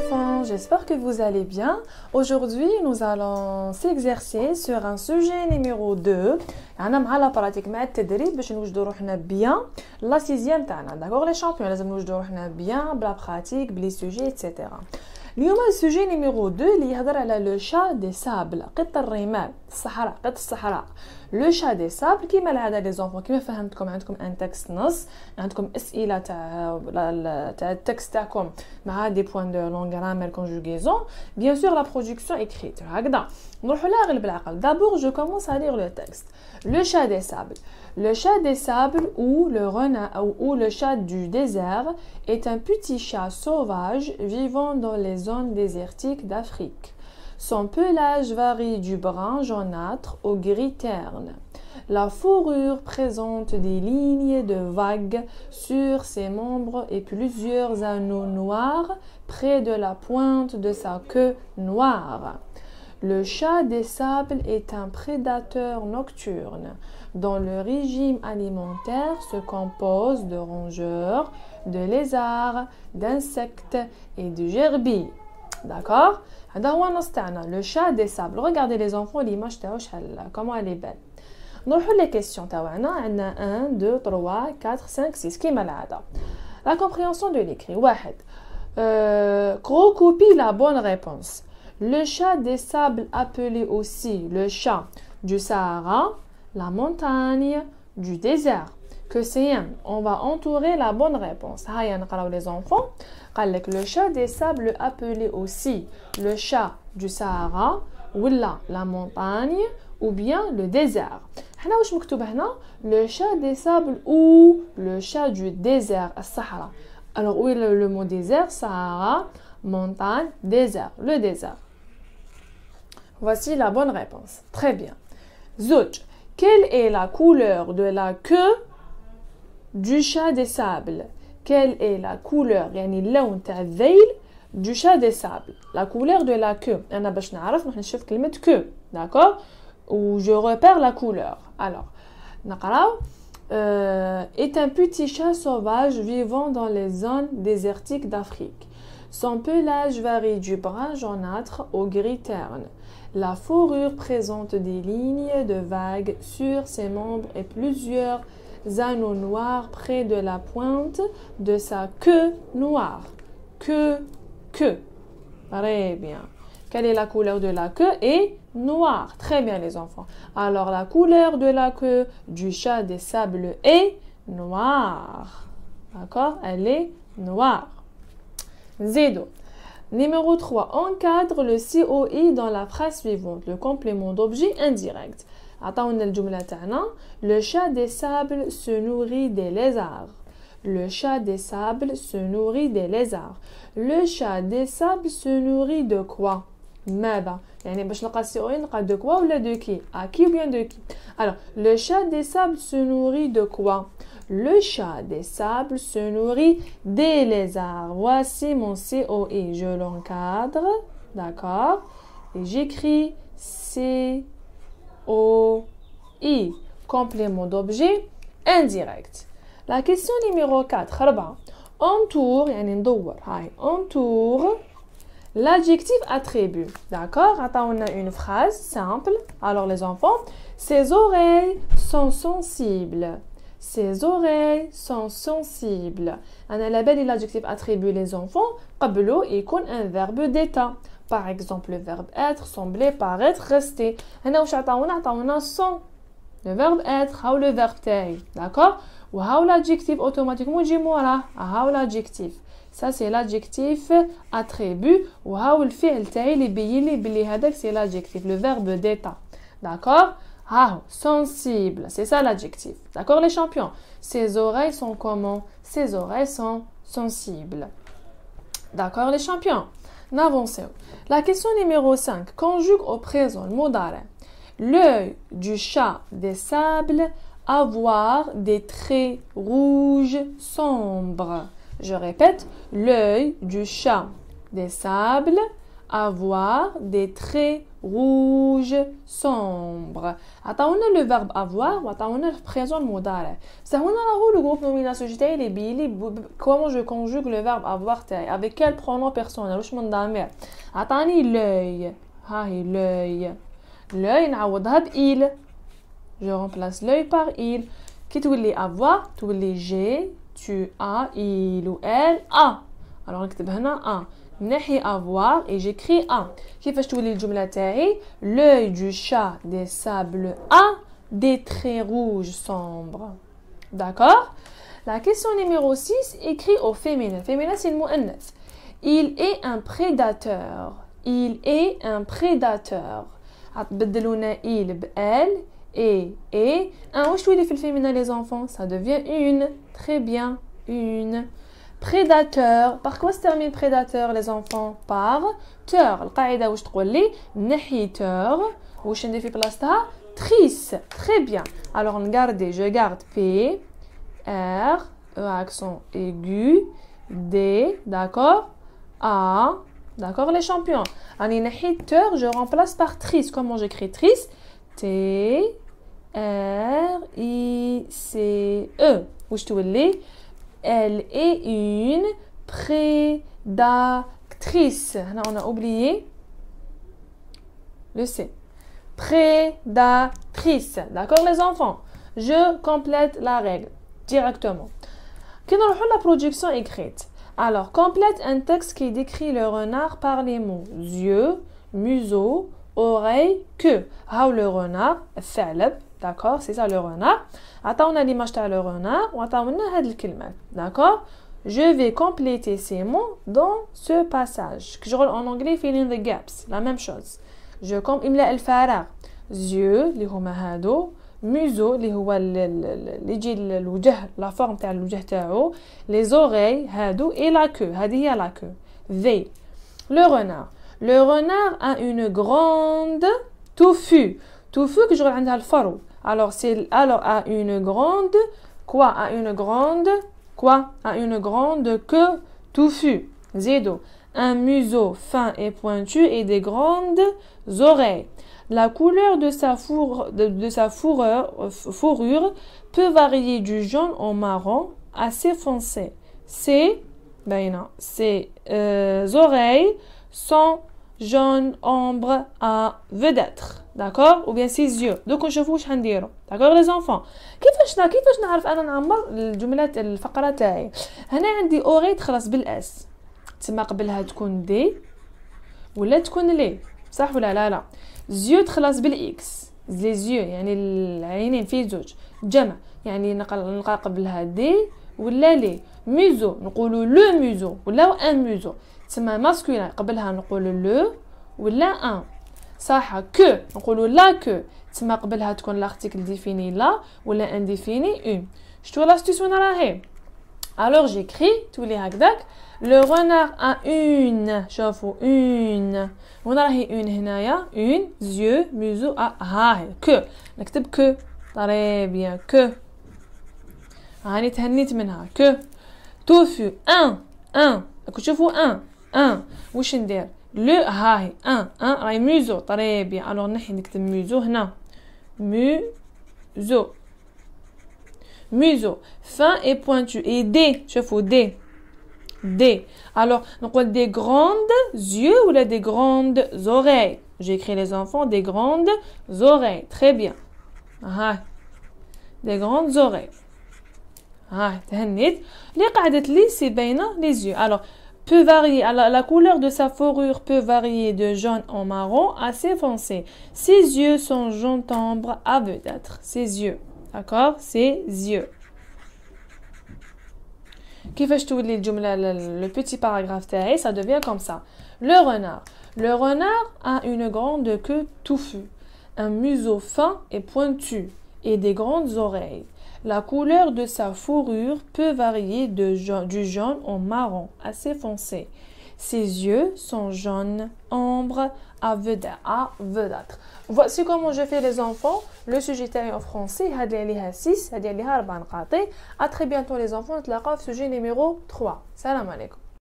enfants, j'espère que vous allez bien. Aujourd'hui, nous allons s'exercer sur un sujet numéro 2. أنا مع la pratique مع التدريب باش نوجدوا روحنا bien la sixième تاعنا. D'accord les champions, لازم نوجدوا روحنا bien بلا pratique, بلي sujets, etc. اليوم السوجي نيميرو 2 اللي يهضر على لو شا دي سابل قط الرمال الصحراء قط الصحراء لو شا دي سابل كيما العاده لي زونفون كيما فهمتكم عندكم ان تكست نص عندكم اسئله تاع التكست تاعكم مع دي بوين دو لون غرامير كونجوغيزون بيان سور لا برودكسيون اكريت هكذا نروحوا لها غير بالعقل دابور جو كومونس ا لير لو تكست le chat des sables. Le chat des sables ou le renard ou le chat du désert est un petit chat sauvage vivant dans les zones désertiques d'Afrique. Son pelage varie du brun jaunâtre au gris terne. La fourrure présente des lignes de vagues sur ses membres et plusieurs anneaux noirs près de la pointe de sa queue noire. Le chat des sables est un prédateur nocturne dont le régime alimentaire se compose de rongeurs, de lézards, d'insectes et de gerbilles. D'accord? Le chat des sables. Regardez les enfants, l'image comment elle est belle. نروحوا les questions تاعنا عندنا 1 2 3 4 5 6 كيما العادة. La compréhension de l'écrit. واحد. Recopie la bonne réponse. Le chat des sables appelé aussi le chat du Sahara, la montagne du désert. Que c'est un. On va entourer la bonne réponse. Haya نقراو les enfants. قال لك le chat des sables appelé aussi le chat du Sahara ou la montagne ou bien le désert. حنا واش مكتوب هنا le chat des sables ou le chat du désert الصحراء. Alors où est le mot désert? Sahara, montagne, désert. Le désert. Voici la bonne réponse. Très bien. Zouch, quelle est la couleur de la queue du chat des sables? Quelle est la couleur يعني اللون تاع الذيل du chat des sables? La couleur de la queue. أنا باش نعرف نروح نشوف كلمة queue. D'accord? Où je repère la couleur. Alors, نقراو est un petit chat sauvage vivant dans les zones désertiques d'Afrique. Son pelage varie du brun jaunâtre au gris terne. La fourrure présente des lignes de vagues sur ses membres et plusieurs anneaux noirs près de la pointe de sa queue noire. Queue. Très bien. Quelle est la couleur de la queue? Et noire. Très bien les enfants. Alors la couleur de la queue du chat des sables est noire. D'accord? Elle est noire. Zédo. Numéro 3. Encadre le COI dans la phrase suivante. Le complément d'objet indirect. Le chat des sables se nourrit des lézards. Le chat des sables se nourrit des lézards. Le chat des sables se nourrit de quoi? ماذا؟ يعني باش نلقى COI نلقى de quoi ولا de qui? À qui ou bien de qui? Alors, le chat des sables se nourrit de quoi? Le chat des sables se nourrit des lézards. Voici mon COI. Je l'encadre. D'accord? Et j'écris COI. Complément d'objet indirect. La question numéro 4. Entoure. يعني ندور. Entoure l'adjectif attribut. D'accord? On a une phrase simple. Alors les enfants, ses oreilles sont sensibles. Ses oreilles sont sensibles. أنا على بالي l'adjectif attribut les enfants قبله يكون un verbe d'état. Par exemple, le verbe être, sembler, paraître, rester. هنا واش عطاونا sont. Le verbe être, هاو le verbe تاعي. D'accord? وهاو l'adjectif automatiquement يجي موراه. هاو l'adjectif. Ça c'est l'adjectif attribut وهاو الفعل تاعي اللي يبين لي بلي هذاك c'est l'adjectif, le verbe d'état. D'accord? Sensible, c'est ça l'adjectif. D'accord les champions? Ses oreilles sont comment? Ses oreilles sont sensibles. D'accord les champions? N'avancez. La question numéro 5. Conjugue au présent le mot d'arrêt. L'œil du chat des sables avoir des traits rouges sombres. Je répète, l'œil du chat des sables avoir des traits rouges sombres. عطاونا le verbe avoir وعطاونا le présent المضارع. بصح هنا راهو le groupe nomination تاعي اللي بيلي comment je conjugue le verbe avoir تاعي avec quel pronom personnel واش من ضمير. عطاني l'œil. ها هي l'œil. l'œil نعوضها ب il. Je remplace l'œil par il. كي تولي avoir تولي j'ai, tu as, il ou elle a. alors نكتب هنا a. نحي avoir et j'écris a. كيفاش تولي الجملة تاعي l'œil du chat des sables a des traits rouges sombres. D'accord? La question numéro 6 écrit au féminin. Féminin c'est le مؤنث. Il est un prédateur. Il est un prédateur. بدلونا il ب elle et واش تولي في الفيمينا les enfants ça devient une. Très bien, une. Prédateur. Par quoi se termine prédateur les enfants? Par teur. القاعدة واش تقول لي نحيteur واش ندير في بلاصتها trice. Très bien. alors je garde P R E accent aigu D, d'accord, A, d'accord les champions. راني نحيت teur, je remplace par trice. Comment j'écris trice? T R I C E. واش تولي elle est une prédatrice. Là, on a oublié le C. Prédatrice. D'accord, les enfants? Je complète la règle directement. Quand on a la production écrite, alors complète un texte qui décrit le renard par les mots yeux, museau, oreille, queue. How le renard, الثعلب. D'accord, c'est ça le renard. عطاونا l'image تاع le renard وعطاونا هاد الكلمات. D'accord? Je vais compléter ces mots dans ce passage. كشغل en anglais fill in the gaps. La même chose. إملاء الفراغ. yeux اللي هما هادو. museau اللي هو اللي يجي الوجه la forme تاع الوجه تاعو. les oreilles هادو et la queue. هذه هي la queue. they. Le renard. Le renard a une grande touffue. touffue كشغل عندها الفرو. Alors, à une grande, quoi? À une grande, quoi? À une grande queue touffue. Zédo. Un museau fin et pointu et des grandes oreilles. La couleur de sa fourrure peut varier du jaune au marron assez foncé. Ses oreilles sont jaune ombre à vedette. D'accord? Ou bien ses yeux. Donc نشوفوا واش حنديروا. D'accord les enfants? كيفاش نعرف انا نعمر الجملات الفقره تاعي؟ هنا عندي اوري تخلص بالاس. تسمى قبلها تكون دي ولا تكون لي. صح ولا لا؟ زيو تخلص بالاكس. لي زيو يعني العينين في زوج. جمع يعني نلقى قبلها دي ولا لي. ميزو نقولوا لو ميزو ولا ان ميزو. تسمى ماسكولين قبلها نقولوا لو ولا ان. صح كو نقولوا لا كو تسمى قبلها تكون لارتيكل ديفيني لا ولا انديفيني اون. شتو لا ستيسيون راهي. alors j'écris تولي هكذاك le renard a une. شوفوا une هنا راهي une هنايا une yeux museau هاهي كو نكتب كو. طري بيان كو هاني تهنيت منها كو. توفو ان شوفوا ان واش ندير le هاهي ان راهي ميزو. طري بيان alors نحي نكتب ميزو هنا museau fin et pointu et des شوفوا des alors نقول des grandes yeux ou des grandes oreilles. j'écris les enfants des grandes oreilles. très bien. des grandes oreilles. تهنيت اللي قعدت لي سي باينه les yeux. alors peut varier. Alors, la couleur de sa fourrure peut varier de jaune en marron assez foncé. Ses yeux sont jaune ombre à vedette. Ses yeux. D'accord? Ses yeux. كيفاش تولي الجملة le petit paragraphe تاعي ça devient comme ça. Le renard. Le renard a une grande queue touffue, un museau fin et pointu et des grandes oreilles. La couleur de sa fourrure peut varier du jaune au marron assez foncé. Ses yeux sont jaunes ombre à vedette. Voici comment je fais les enfants. Le sujet est en français. هذه عليها 6 هذه عليها 4 نقاط. À très bientôt les enfants. نتلاقاو في sujet numéro 3. Salam alaikum.